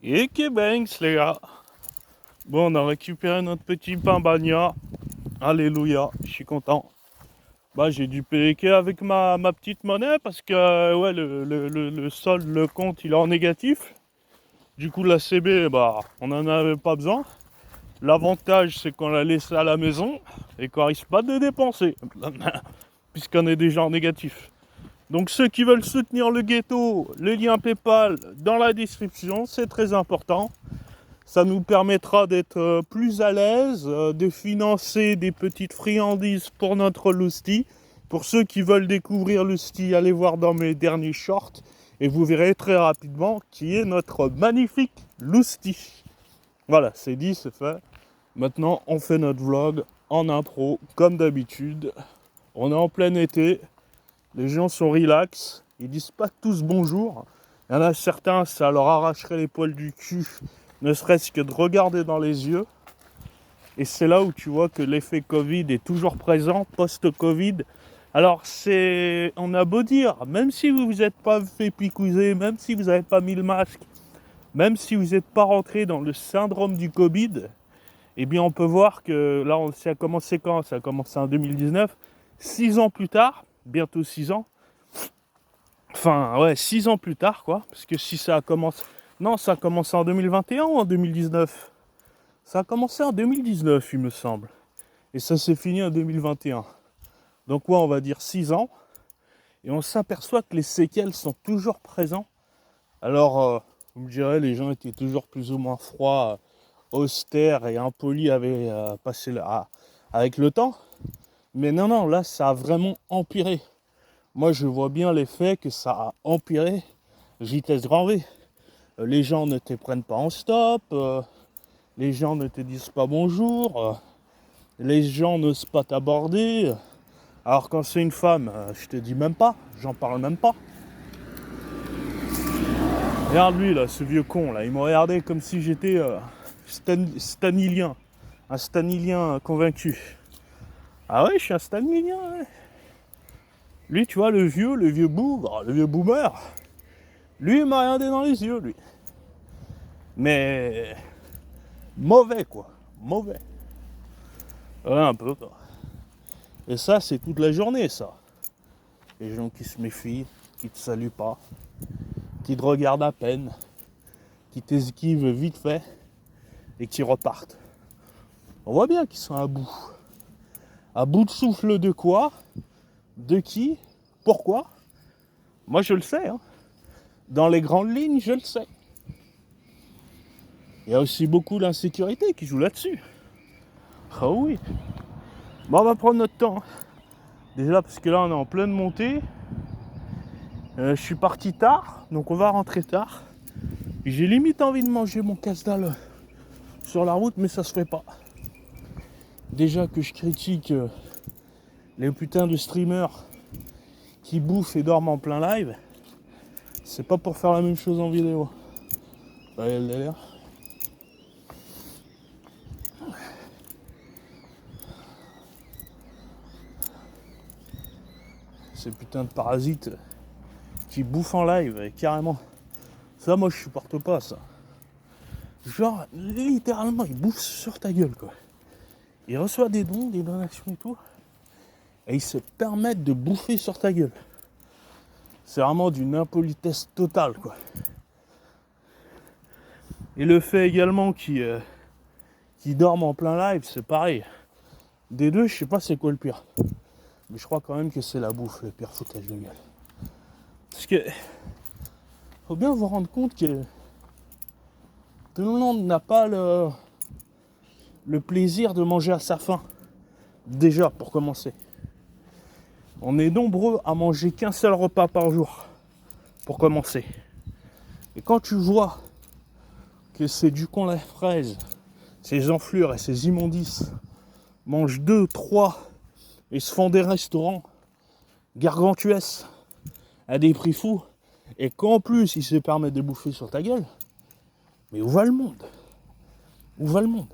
Et Kebanks, les gars. Bon, on a récupéré notre petit pain bagnat. Alléluia, je suis content. Bah, j'ai dû payer avec ma petite monnaie parce que ouais, le solde, le compte, il est en négatif. Du coup, la CB, bah, on n'en avait pas besoin. L'avantage, c'est qu'on l'a laissé à la maison et qu'on risque pas de dépenser, puisqu'on est déjà en négatif. Donc ceux qui veulent soutenir le ghetto, le lien PayPal dans la description, c'est très important. Ça nous permettra d'être plus à l'aise, de financer des petites friandises pour notre Lusty. Pour ceux qui veulent découvrir Lusty, allez voir dans mes derniers shorts et vous verrez très rapidement qui est notre magnifique Lusty. Voilà, c'est dit, c'est fait. Maintenant, on fait notre vlog en intro, comme d'habitude. On est en plein été, les gens sont relax, ils disent pas tous bonjour. Il y en a certains, ça leur arracherait les poils du cul, ne serait-ce que de regarder dans les yeux. Et c'est là où tu vois que l'effet Covid est toujours présent, post-Covid. Alors on a beau dire, même si vous vous êtes pas fait picouser, même si vous n'avez pas mis le masque, même si vous n'êtes pas rentré dans le syndrome du Covid, eh bien on peut voir que là, ça a commencé quand? Ça a commencé en 2019, 6 ans plus tard, bientôt 6 ans. Enfin, ouais, 6 ans plus tard, quoi. Parce que si ça a commencé... Non, ça a commencé en 2021 ou en 2019? Ça a commencé en 2019, il me semble. Et ça s'est fini en 2021. Donc, ouais, on va dire 6 ans. Et on s'aperçoit que les séquelles sont toujours présentes. Alors, vous me direz, les gens étaient toujours plus ou moins froids, austères et impolis avec le temps. Mais non, là, ça a vraiment empiré. Moi, je vois bien l'effet que ça a empiré. Vitesse grand V. Les gens ne te prennent pas en stop. Les gens ne te disent pas bonjour. Les gens n'osent pas t'aborder. Alors quand c'est une femme, je te dis même pas. J'en parle même pas. Regarde lui là, ce vieux con là. Il m'a regardé comme si j'étais stanilien. Un stanilien convaincu. Ah ouais, je suis un stanilien, ouais. Lui, tu vois, le vieux bougre, le vieux boomer. Lui, il m'a regardé dans les yeux, lui. Mais mauvais, quoi. Mauvais. Ouais, un peu, quoi. Et ça, c'est toute la journée, ça. Les gens qui se méfient, qui te saluent pas, qui te regardent à peine, qui t'esquivent vite fait et qui repartent. On voit bien qu'ils sont à bout. À bout de souffle de quoi? De qui? Pourquoi? Moi, je le sais, hein. Dans les grandes lignes, je le sais. Il y a aussi beaucoup d'insécurité qui joue là-dessus. Ah oui. Bon, on va prendre notre temps. Déjà, parce que là, on est en pleine montée. Je suis parti tard, donc on va rentrer tard. J'ai limite envie de manger mon casse-dalle sur la route, mais ça se fait pas. Déjà que je critique les putains de streamers qui bouffent et dorment en plein live, c'est pas pour faire la même chose en vidéo. Voyez le délire. Ces putains de parasites qui bouffent en live, carrément. Ça, moi, je supporte pas ça. Genre, littéralement, ils bouffent sur ta gueule, quoi. Ils reçoivent des dons, des donations et tout, et ils se permettent de bouffer sur ta gueule. C'est vraiment d'une impolitesse totale, quoi. Et le fait également qu'ils dorment en plein live, c'est pareil. Des deux, je sais pas c'est quoi le pire. Mais je crois quand même que c'est la bouffe, le pire foutage de gueule. Parce que faut bien vous rendre compte que tout le monde n'a pas le plaisir de manger à sa faim. Déjà, pour commencer. On est nombreux à manger qu'un seul repas par jour. Pour commencer. Et quand tu vois que c'est du con la fraise, ces enflures et ces immondices mangent 2, 3 et se font des restaurants gargantuesques à des prix fous, et qu'en plus ils se permettent de bouffer sur ta gueule, mais où va le monde? Où va le monde?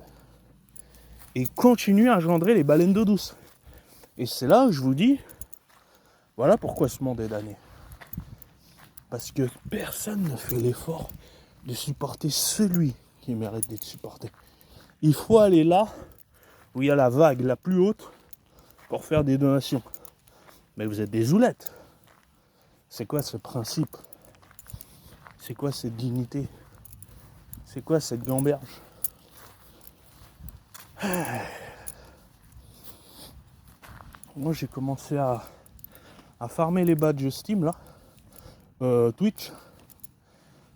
Et continue à engendrer les baleines d'eau douce. Et c'est là où je vous dis, voilà pourquoi ce monde est damné. Parce que personne ne fait l'effort de supporter celui qui mérite d'être supporté. Il faut aller là où il y a la vague la plus haute pour faire des donations. Mais vous êtes des zoulettes. C'est quoi ce principe? C'est quoi cette dignité? C'est quoi cette gamberge? Moi j'ai commencé à farmer les badges Steam là. Twitch.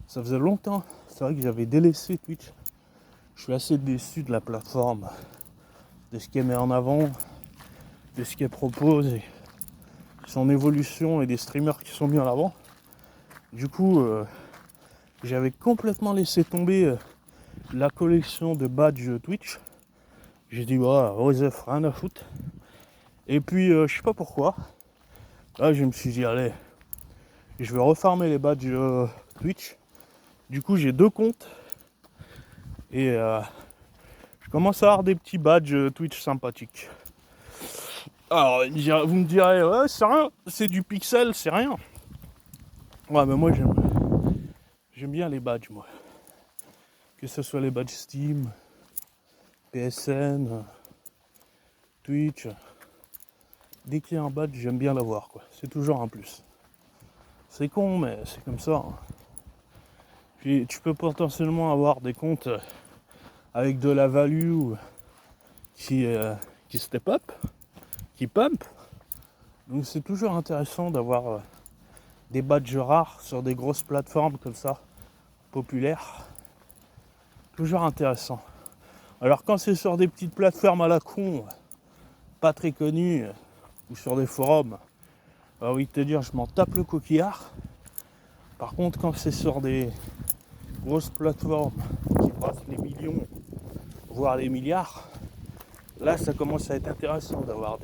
Ça faisait longtemps. C'est vrai que j'avais délaissé Twitch. Je suis assez déçu de la plateforme, de ce qu'elle met en avant, de ce qu'elle propose, et son évolution et des streamers qui sont mis en avant. Du coup, j'avais complètement laissé tomber la collection de badges Twitch. J'ai dit, Joseph, rien à foutre. Et puis, je sais pas pourquoi. Là, je me suis dit, allez, je vais refarmer les badges Twitch. Du coup, j'ai 2 comptes. Et je commence à avoir des petits badges Twitch sympathiques. Alors, vous me direz, ouais, c'est rien, c'est du pixel, c'est rien. Ouais, mais moi, j'aime bien les badges, moi. Que ce soit les badges Steam, PSN, Twitch. Dès qu'il y a un badge, j'aime bien l'avoir, quoi. C'est toujours un plus. C'est con, mais c'est comme ça. Hein. Puis, tu peux potentiellement avoir des comptes avec de la value qui step up, qui pump. Donc c'est toujours intéressant d'avoir des badges rares sur des grosses plateformes comme ça, populaires. Toujours intéressant. Alors quand c'est sur des petites plateformes à la con, pas très connues, ou sur des forums, oui te dire je m'en tape le coquillard. Par contre quand c'est sur des grosses plateformes qui brassent les millions, voire les milliards, là ça commence à être intéressant d'avoir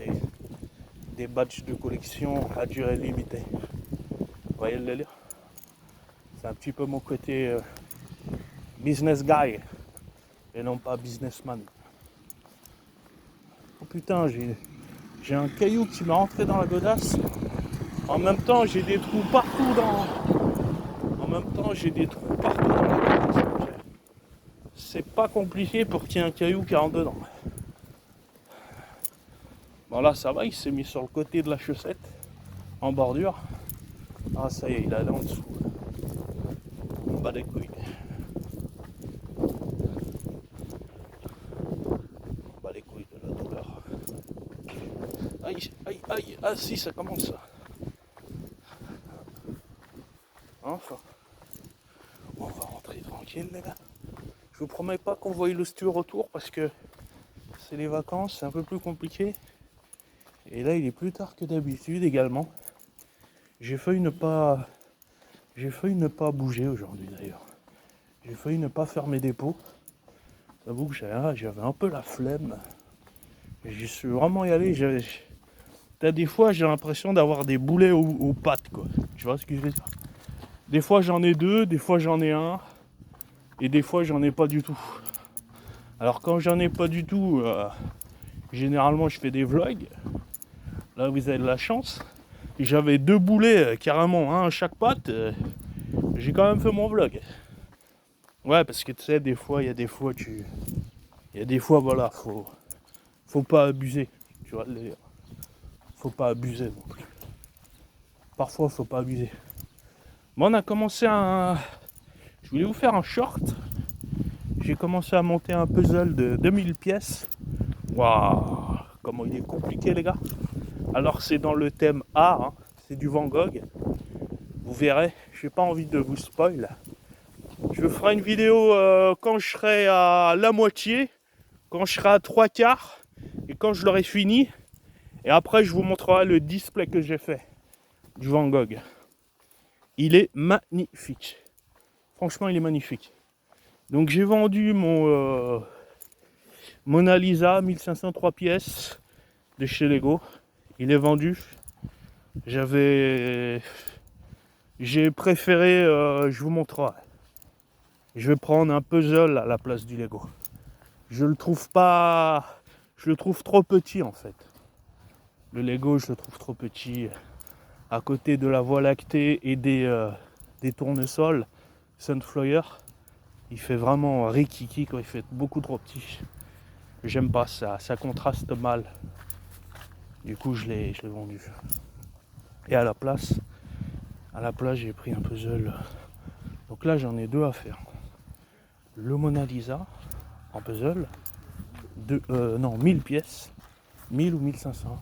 des badges de collection à durée limitée. Vous voyez le délire? C'est un petit peu mon côté business guy et non pas businessman. Oh putain, j'ai un caillou qui m'a rentré dans la godasse. En même temps, j'ai des trous partout dans la godasse. C'est pas compliqué pour qu'il y ait un caillou qui rentre dedans. Bon là ça va, il s'est mis sur le côté de la chaussette, en bordure. Ah ça y est, il est allé en dessous. On bat les couilles. On bat les couilles de la douleur. Aïe, aïe, aïe, ah si ça commence. Enfin. On va rentrer tranquille les gars. Je vous promets pas qu'on voit le retour parce que c'est les vacances, c'est un peu plus compliqué. Et là il est plus tard que d'habitude également. J'ai failli ne pas bouger aujourd'hui d'ailleurs. J'ai failli ne pas faire mes dépôts. J'avoue que j'avais un peu la flemme. J'y suis vraiment y allé. Des fois j'ai l'impression d'avoir des boulets aux pattes quoi. Tu vois ce que je veux dire? Des fois j'en ai 2, des fois j'en ai 1. Et des fois j'en ai pas du tout. Alors quand j'en ai pas du tout, généralement je fais des vlogs. Là vous avez de la chance. J'avais 2 boulets carrément, un à chaque patte. J'ai quand même fait mon vlog. Ouais parce que tu sais des fois voilà, faut pas abuser. Tu vois, faut pas abuser non plus. Parfois faut pas abuser. Bon on a commencé je voulais vous faire un short. J'ai commencé à monter un puzzle de 2000 pièces. Waouh, comment il est compliqué les gars. Alors c'est dans le thème art, hein. C'est du Van Gogh. Vous verrez, j'ai pas envie de vous spoil. Je ferai une vidéo quand je serai à la moitié, quand je serai à 3/4 et quand je l'aurai fini. Et après je vous montrerai le display que j'ai fait du Van Gogh. Il est magnifique. Franchement il est magnifique. Donc j'ai vendu mon Mona Lisa 1503 pièces de chez Lego. Il est vendu. J'ai préféré, je vous montrerai. Je vais prendre un puzzle à la place du Lego. Je le trouve trop petit en fait. Le Lego, je le trouve trop petit. À côté de la Voie lactée et des tournesols Sunflower, Il fait vraiment rikiki quand il fait beaucoup trop petit. J'aime pas ça, ça contraste mal. Du coup je l'ai vendu. Et à la place j'ai pris un puzzle. Donc là j'en ai deux à faire. Le Mona Lisa en puzzle. 1000 pièces. 1000 ou 1500.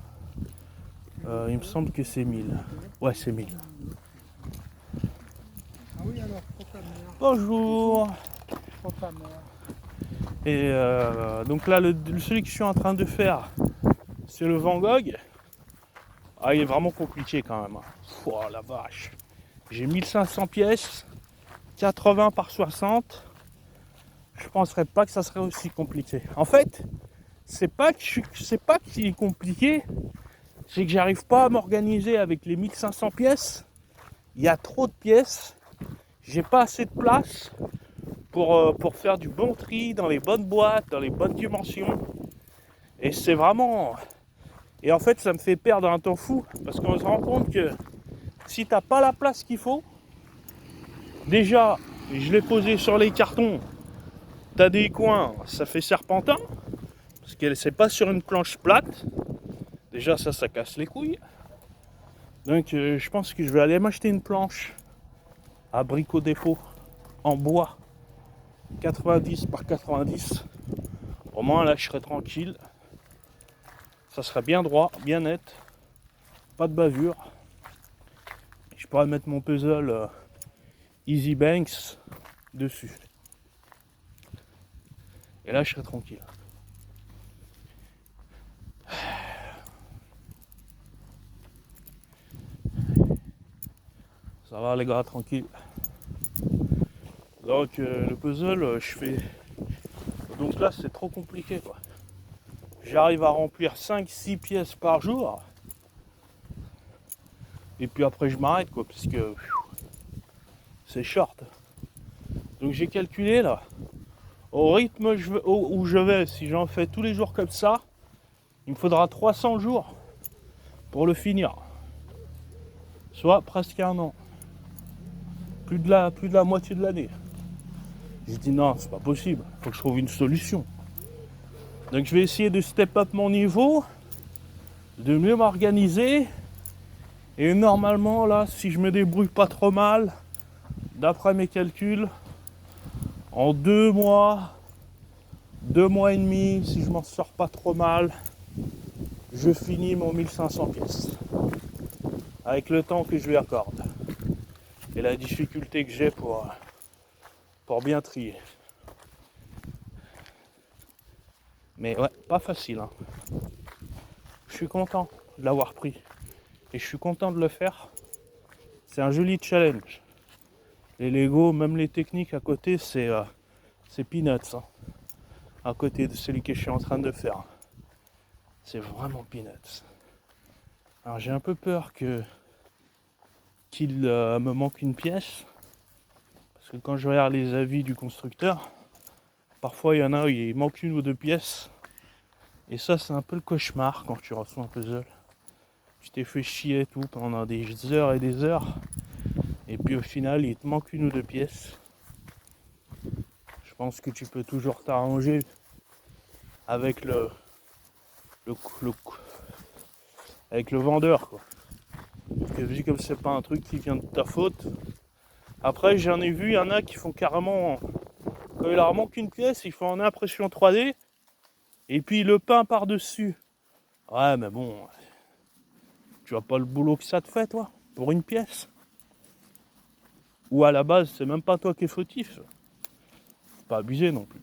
Il me semble que c'est 1000. Ouais, c'est 1000. Ah oui, alors, pour ta mère. Bonjour. Pour ta mère. Et donc là, celui que je suis en train de faire, c'est le Van Gogh. Ah, il est vraiment compliqué quand même. Oh la vache. J'ai 1500 pièces, 80 par 60. Je penserais pas que ça serait aussi compliqué. En fait, c'est pas qu'il est compliqué, c'est que j'arrive pas à m'organiser avec les 1500 pièces. Il y a trop de pièces. J'ai pas assez de place pour faire du bon tri dans les bonnes boîtes, dans les bonnes dimensions. Et c'est vraiment... Et en fait, ça me fait perdre un temps fou, parce qu'on se rend compte que si t'as pas la place qu'il faut, déjà, je l'ai posé sur les cartons, t'as des coins, ça fait serpentin, parce qu'elle c'est pas sur une planche plate. Déjà, ça casse les couilles. Donc, je pense que je vais aller m'acheter une planche à Brico Dépôt, en bois, 90 par 90. Au moins, là, je serai tranquille. Ça serait bien droit, bien net, pas de bavure. Je pourrais mettre mon puzzle Easy Banks dessus. Et là, je serai tranquille. Ça va les gars, tranquille. Donc le puzzle, je fais... Donc là, c'est trop compliqué quoi. J'arrive à remplir 5-6 pièces par jour. Et puis après, je m'arrête quoi, parce que c'est short. Donc j'ai calculé là, au rythme où je vais, si j'en fais tous les jours comme ça, il me faudra 300 jours pour le finir. Soit presque un an. Plus de la moitié de l'année. J'ai dit non, c'est pas possible, il faut que je trouve une solution. Donc je vais essayer de step up mon niveau, de mieux m'organiser. Et normalement là, si je me débrouille pas trop mal, d'après mes calculs, en 2 mois, 2 mois et demi, si je m'en sors pas trop mal, je finis mon 1500 pièces. Avec le temps que je lui accorde. Et la difficulté que j'ai pour bien trier. Mais ouais, pas facile. Hein. Je suis content de l'avoir pris. Et je suis content de le faire. C'est un joli challenge. Les Lego, même les techniques à côté, c'est peanuts. Hein. À côté de celui que je suis en train de faire. C'est vraiment peanuts. Alors j'ai un peu peur qu'il me manque une pièce. Parce que quand je regarde les avis du constructeur, parfois il y en a où il manque une ou deux pièces. Et ça c'est un peu le cauchemar quand tu reçois un puzzle. Tu t'es fait chier et tout pendant des heures et des heures. Et puis au final il te manque une ou deux pièces. Je pense que tu peux toujours t'arranger avec avec le vendeur quoi. Parce que vu comme c'est pas un truc qui vient de ta faute. Après j'en ai vu, il y en a qui font carrément, quand il leur manque une pièce, ils font en impression 3D et puis le peint par-dessus. Ouais mais bon, tu vois pas le boulot que ça te fait toi, pour une pièce. Ou à la base c'est même pas toi qui es fautif. Faut pas abuser non plus.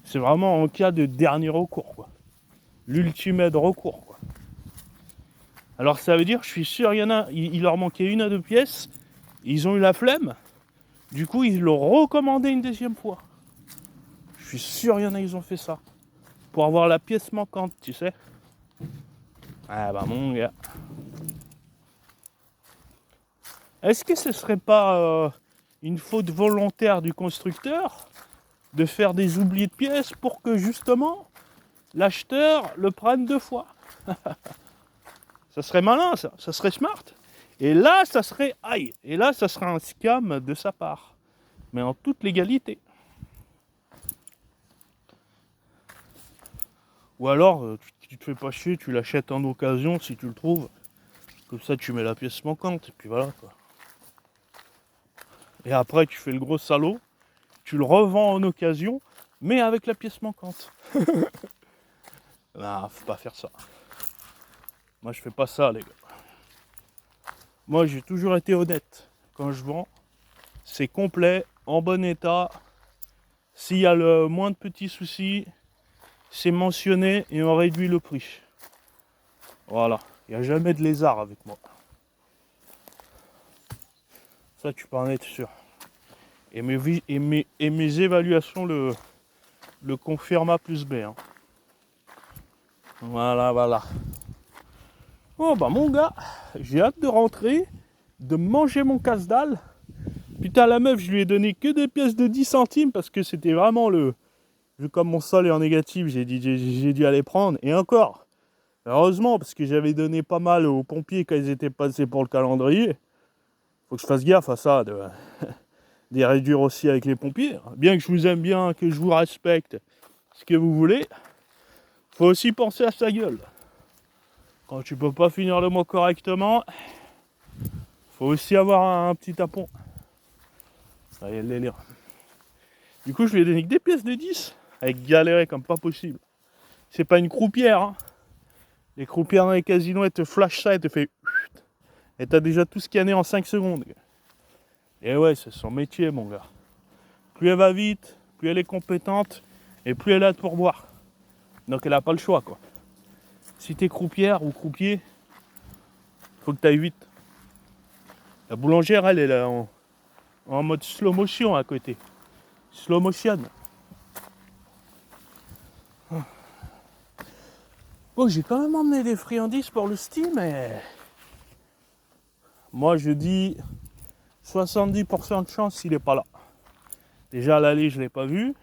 C'est vraiment en cas de dernier recours quoi. L'ultimate recours quoi. Alors ça veut dire, je suis sûr, il y en a, il leur manquait une à deux pièces, ils ont eu la flemme, du coup ils l'ont recommandé une deuxième fois. Je suis sûr, il y en a, ils ont fait ça. Pour avoir la pièce manquante, tu sais. Ah bah mon gars. Est-ce que ce serait pas une faute volontaire du constructeur de faire des oublis de pièces pour que justement l'acheteur le prenne deux fois? Ça serait malin ça serait smart. Et là, ça serait aïe. Et là, ça serait un scam de sa part. Mais en toute légalité. Ou alors, tu te fais pas chier, tu l'achètes en occasion si tu le trouves. Comme ça, tu mets la pièce manquante, et puis voilà, quoi. Et après, tu fais le gros salaud, tu le revends en occasion, mais avec la pièce manquante. Non, faut pas faire ça. Moi, je fais pas ça, les gars. Moi, j'ai toujours été honnête. Quand je vends, c'est complet, en bon état. S'il y a le moins de petits soucis, c'est mentionné et on réduit le prix. Voilà. Il n'y a jamais de lézard avec moi. Ça, tu peux en être sûr. Et mes évaluations le confirment à plus B. Hein. Voilà, voilà. Oh bah mon gars, j'ai hâte de rentrer, de manger mon casse-dalle. Putain, la meuf, je lui ai donné que des pièces de 10 centimes parce que c'était vraiment le... Vu comme mon sol est en négatif, j'ai dû aller prendre. Et encore, heureusement, parce que j'avais donné pas mal aux pompiers quand ils étaient passés pour le calendrier. Faut que je fasse gaffe à ça, de les réduire aussi avec les pompiers. Bien que je vous aime bien, que je vous respecte, ce que vous voulez, faut aussi penser à sa gueule. Quand tu peux pas finir le mois correctement, faut aussi avoir un petit tapon. Ça y est, le délire. Du coup, je lui ai donné que des pièces de 10, avec galérer comme pas possible. C'est pas une croupière, hein. Les croupières dans les casinos, elles te flashent ça et te fait... Et t'as déjà tout scanné en 5 secondes. Et ouais, c'est son métier, mon gars. Plus elle va vite, plus elle est compétente, et plus elle a de pourboire. Donc elle a pas le choix, quoi. Si t'es croupière ou croupier, faut que t'ailles vite. La boulangère, elle est là en mode slow motion à côté. Slow motion. Bon, j'ai quand même emmené des friandises pour le Steam, mais... Moi, je dis 70% de chance s'il est pas là. Déjà, à l'aller, je l'ai pas vu.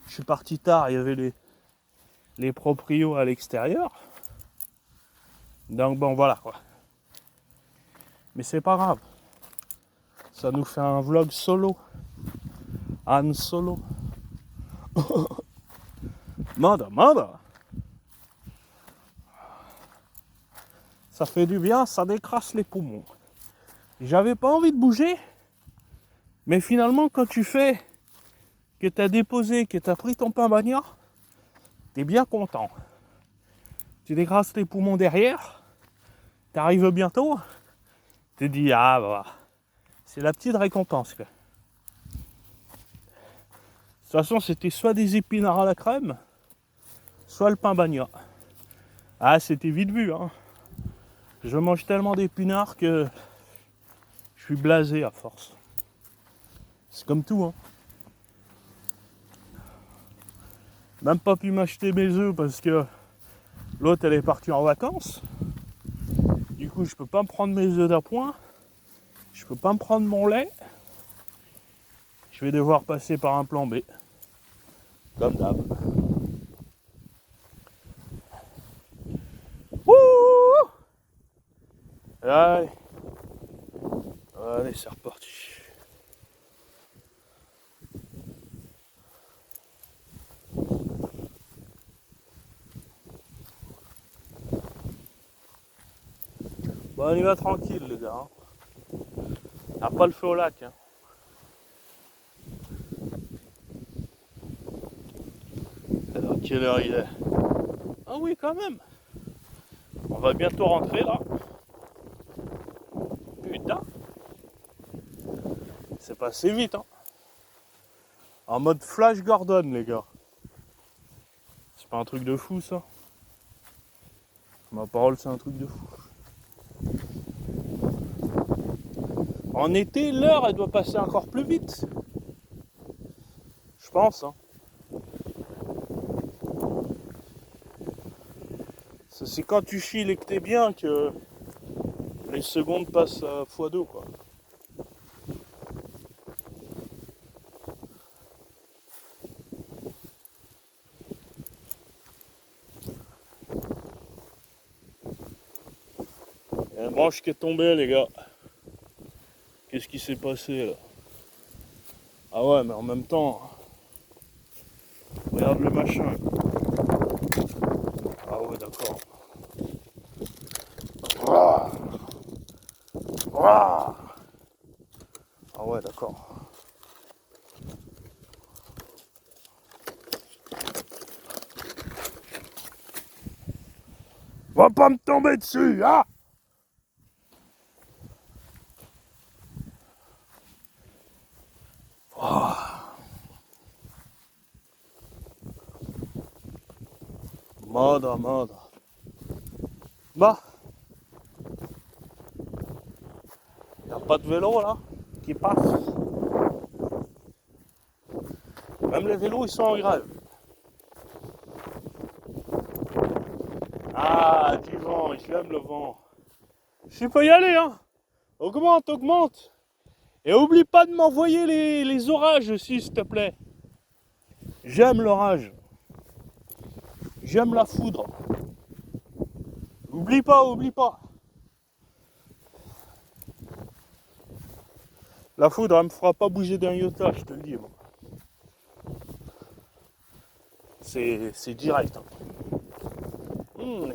Je suis parti tard, il y avait les proprios à l'extérieur. Donc bon, voilà, quoi. Mais c'est pas grave. Ça nous fait un vlog solo. Han Solo. Mode. Ça fait du bien, ça décrasse les poumons. J'avais pas envie de bouger. Mais finalement, quand tu fais que tu as déposé, que tu as pris ton pain bagnard, tu es bien content. Tu dégrasses tes poumons derrière, tu arrives bientôt, tu te dis, ah bah, c'est la petite récompense. Quoi. De toute façon, c'était soit des épinards à la crème, soit le pain bagnard. Ah, c'était vite vu, hein. Je mange tellement d'épinards que je suis blasé à force. C'est comme tout, hein. Même pas pu m'acheter mes œufs parce que l'autre elle est partie en vacances. Du coup je peux pas me prendre mes œufs d'appoint. Je peux pas me prendre mon lait. Je vais devoir passer par un plan B. Comme d'hab. Wouh! Allez. Allez, c'est reparti. Bon, on y va tranquille, les gars. Hein. On n'a pas le feu au lac. Hein. Alors, quelle heure il est? Ah oui, quand même. On va bientôt rentrer, là. Putain. C'est passé vite, hein. En mode Flash Gordon, les gars. C'est pas un truc de fou, ça? Ma parole, c'est un truc de fou. En été, l'heure, elle doit passer encore plus vite. Je pense, hein. C'est quand tu chiles et que t'es bien que les secondes passent à x2, quoi. Il y a une branche qui est tombée, les gars. Qu'est-ce qui s'est passé, là? Ah ouais, mais en même temps, regarde le machin. Ouah. Ah ouais, d'accord. Va pas me tomber dessus, hein. Mode. Bah, y a pas de vélo là qui passe. Même les vélos ils sont en grève. Ah, du vent, j'aime le vent. Je peux y aller, hein. Augmente. Et oublie pas de m'envoyer les orages aussi, s'il te plaît. J'aime l'orage. J'aime la foudre. Oublie pas. La foudre, elle me fera pas bouger d'un iota, je te le dis. Moi. C'est direct. Hein.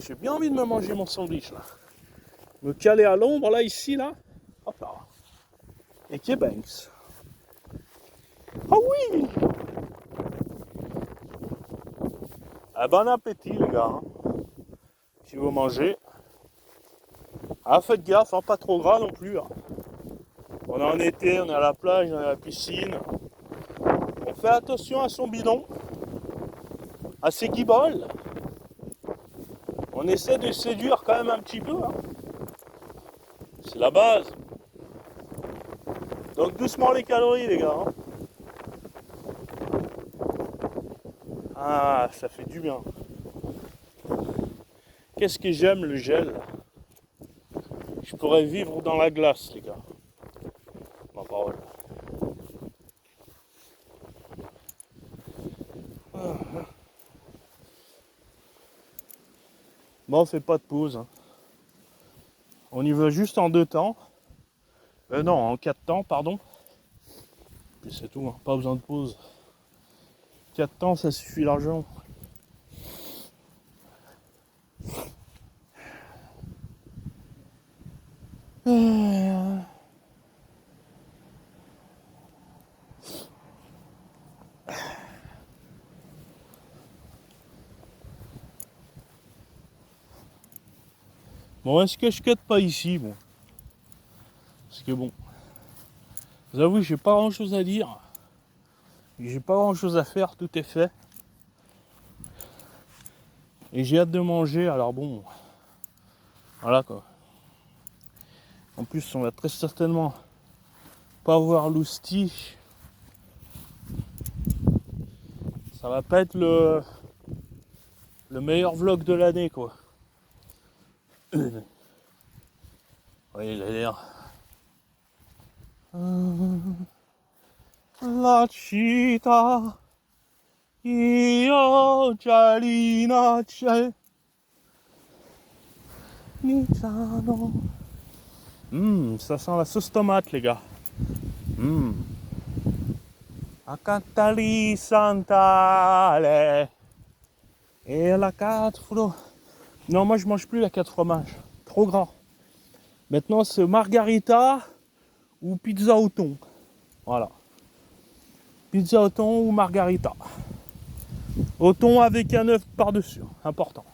J'ai bien envie de me manger mon sandwich, là. Me caler à l'ombre, là, ici, là. Hop là. Et qui est Banks. Ah oui. Ah, bon appétit, les gars. Hein. Si vous mangez. Ah, faites gaffe, hein, pas trop gras non plus. Hein. On est en été, on est à la plage, on est à la piscine. On fait attention à son bidon, à ses guibolles. On essaie de séduire quand même un petit peu. Hein. C'est la base. Donc doucement les calories, les gars. Hein. Ah, ça fait du bien. Qu'est-ce que j'aime le gel. Je pourrais vivre dans la glace, les gars. Ma parole. Bon, on fait pas de pause. Hein. On y va juste en 2 temps. Non, en 4 temps, pardon. Puis c'est tout, hein. Pas besoin de pause. 4 temps, ça suffit largement. Bon, est-ce que je cut pas ici, bon. Parce que bon, vous avouez, j'ai pas grand chose à dire. J'ai pas grand chose à faire, tout est fait. Et j'ai hâte de manger, alors bon. Voilà quoi. En plus, on va très certainement pas voir l'hostie. Ça va pas être le meilleur vlog de l'année quoi. Oui, il a l'air. La città, io già li nasce, Nizano. Ça sent la sauce tomate les gars. A Cantali Santale. Et la 4 fromages. Non, moi je mange plus la 4 fromages. Trop grand. Maintenant c'est margarita ou pizza au thon. Voilà. Pizza au thon ou margarita. Au thon avec un œuf par-dessus. Important.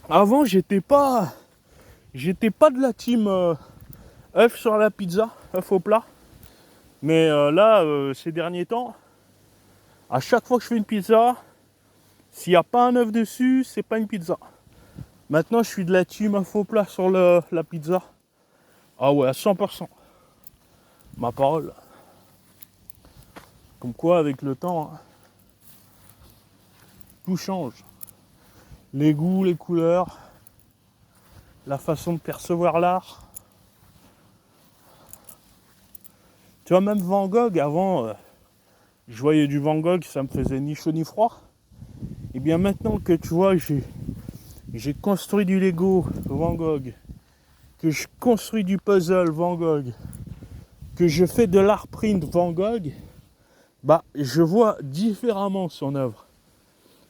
Avant j'étais pas de la team œuf sur la pizza, œuf au plat. Mais là, ces derniers temps, à chaque fois que je fais une pizza, s'il n'y a pas un œuf dessus, c'est pas une pizza. Maintenant, je suis de la team œuf au plat sur la pizza. Ah ouais, à 100%. Ma parole. Comme quoi, avec le temps, hein, tout change. Les goûts, les couleurs, la façon de percevoir l'art. Tu vois, même Van Gogh, avant, je voyais du Van Gogh, ça me faisait ni chaud ni froid. Et bien maintenant que tu vois, j'ai construit du Lego Van Gogh, que je construis du puzzle Van Gogh, que je fais de l'art print Van Gogh, bah je vois différemment son œuvre.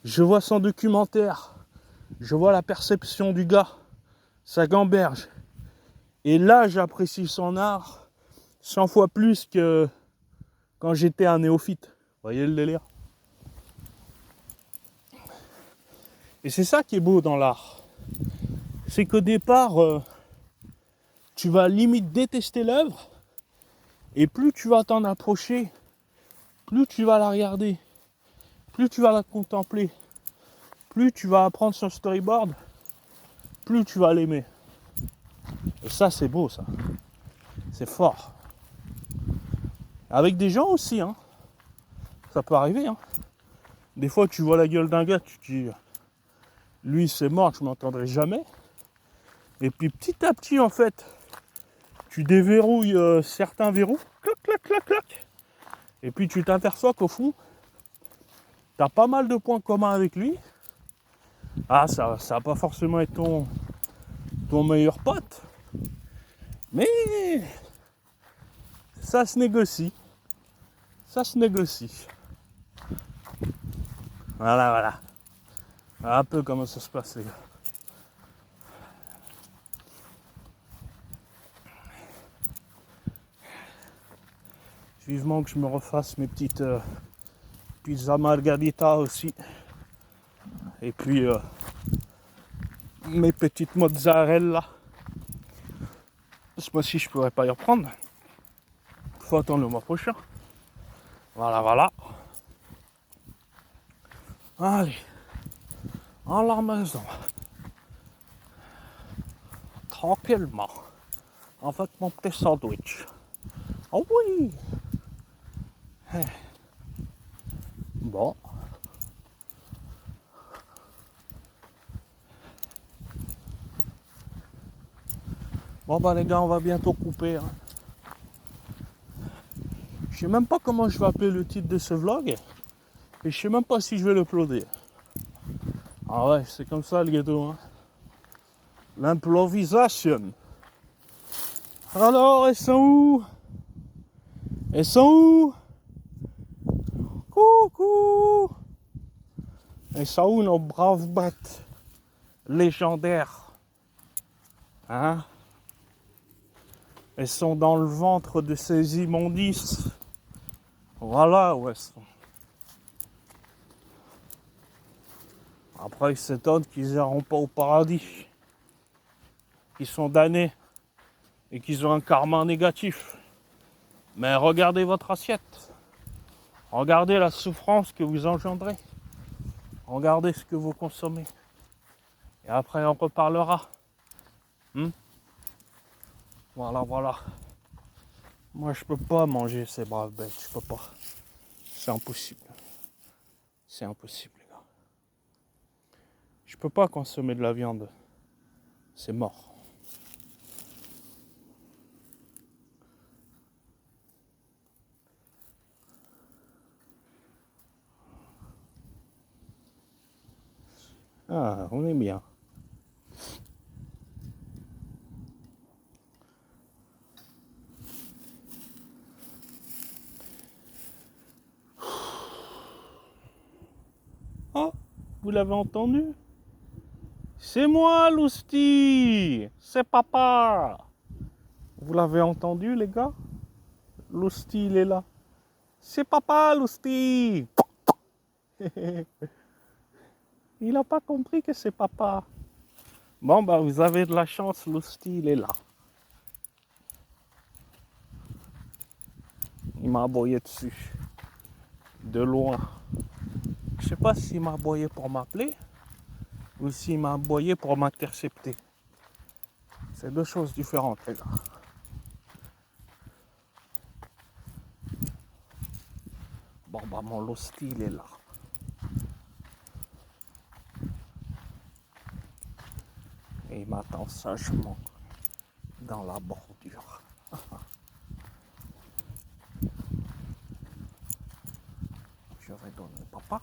Je vois son documentaire, je vois la perception du gars, sa gamberge. Et là, j'apprécie son art 100 fois plus que quand j'étais un néophyte. Vous voyez le délire? Et c'est ça qui est beau dans l'art. C'est qu'au départ, tu vas limite détester l'œuvre, et plus tu vas t'en approcher, plus tu vas la regarder, plus tu vas la contempler, plus tu vas apprendre son storyboard, plus tu vas l'aimer. Et ça, c'est beau, ça. C'est fort. Avec des gens aussi, hein. Ça peut arriver, hein. Des fois, tu vois la gueule d'un gars, tu te dis, lui, c'est mort, je ne m'entendrai jamais. Et puis, petit à petit, en fait, tu déverrouilles certains verrous, clac, clac, clac, clac. Et puis, tu t'aperçois qu'au fond, tu as pas mal de points communs avec lui. Ah, ça va pas forcément être ton meilleur pote. Mais ça se négocie. Ça se négocie. Voilà, voilà. Voilà un peu comment ça se passe, les gars. Vivement que je me refasse mes petites pizzas margarita aussi. Et puis mes petites mozzarella. Ce mois-ci, je pourrais pas y reprendre. Faut attendre le mois prochain. Voilà, voilà. Allez. À la maison. Tranquillement. Avec mon petit sandwich. Oh oui. Bon. Bon bah les gars, on va bientôt couper. Hein. Je sais même pas comment je vais appeler le titre de ce vlog. Et je sais même pas si je vais l'uploader. Ah ouais, c'est comme ça le gâteau. Hein. L'improvisation. Alors, elles sont où? Elles sont où? Coucou! Elles sont où nos braves bêtes légendaires? Hein? Elles sont dans le ventre de ces immondices. Voilà où elles sont. Après, ils s'étonnent qu'ils n'iront pas au paradis. Qu'ils sont damnés. Et qu'ils ont un karma négatif. Mais regardez votre assiette. Regardez la souffrance que vous engendrez. Regardez ce que vous consommez. Et après, on reparlera. Voilà, voilà. Moi, je peux pas manger ces braves bêtes. Je peux pas. C'est impossible. C'est impossible, les gars. Je peux pas consommer de la viande. C'est mort. Ah, on est bien. Oh, vous l'avez entendu? C'est moi, Lousti. C'est papa. Vous l'avez entendu, les gars? Lousti, il est là. C'est papa, Lousti. Il n'a pas compris que c'est papa. Bon, bah, vous avez de la chance, Lousti, il est là. Il m'a aboyé dessus. De loin. Je sais pas s'il m'a aboyé pour m'appeler ou s'il m'a aboyé pour m'intercepter. C'est deux choses différentes, les gars. Bon, bah, mon Lousti, il est là. Et il m'attend sagement dans la bordure. Je vais donner papa.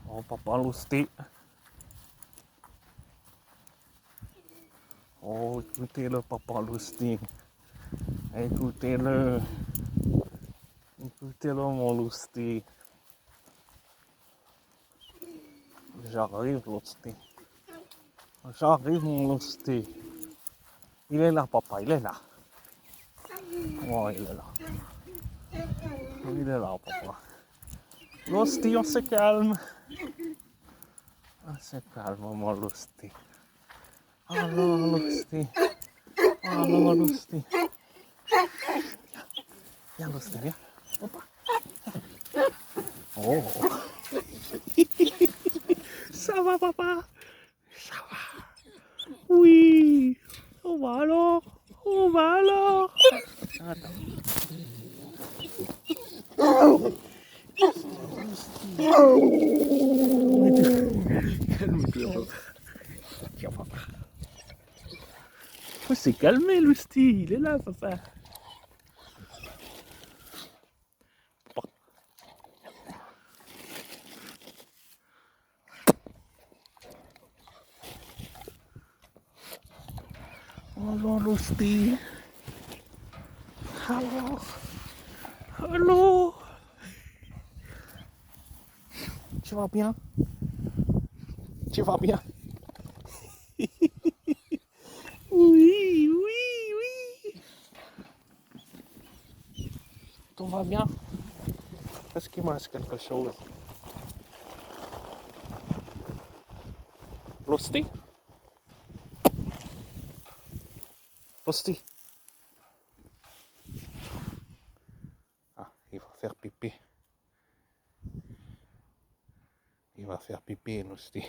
Oh, papa Lousti. Oh, écoutez-le, papa Lousti. Écoutez-le. Écoutez-le, mon Lousti. J'arrive, Lousti. J'arrive, mon Lousti. Il est là, papa, il est là. Oh, il est là. Il est là, papa. Lusty, on se calme. On se calme, mon Lusty. Alors, Lusty. Alors, Lusty. Viens, Lusty, viens. Papa. Oh. Ça va, papa? Ça va. Oui. On va alors. On va alors. Attends. Calme-toi. Tiens, papa. Faut se calmer, Lusty. Il est là, papa. Bonjour, Lusty. Allô. Allô. Tu vas bien? Tu vas bien? Oui, oui, oui. Tout va bien? Est-ce qu'il me reste quelque chose? Lusty? Lusty? Ah, il va faire pipi. Il va faire pipi, Lusty.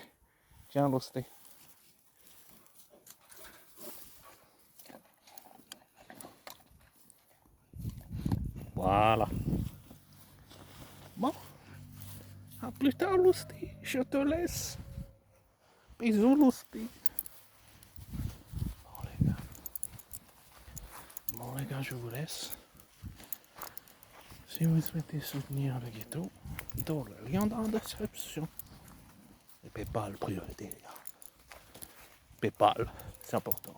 Tiens, Lusty. Voilà. Bon. À plus tard, Lusty. Je te laisse. Bisous, Lusty. Bon, les gars, je vous laisse. Si vous souhaitez soutenir le ghetto, dans le lien dans la description. Et PayPal, priorité, les gars. PayPal, c'est important.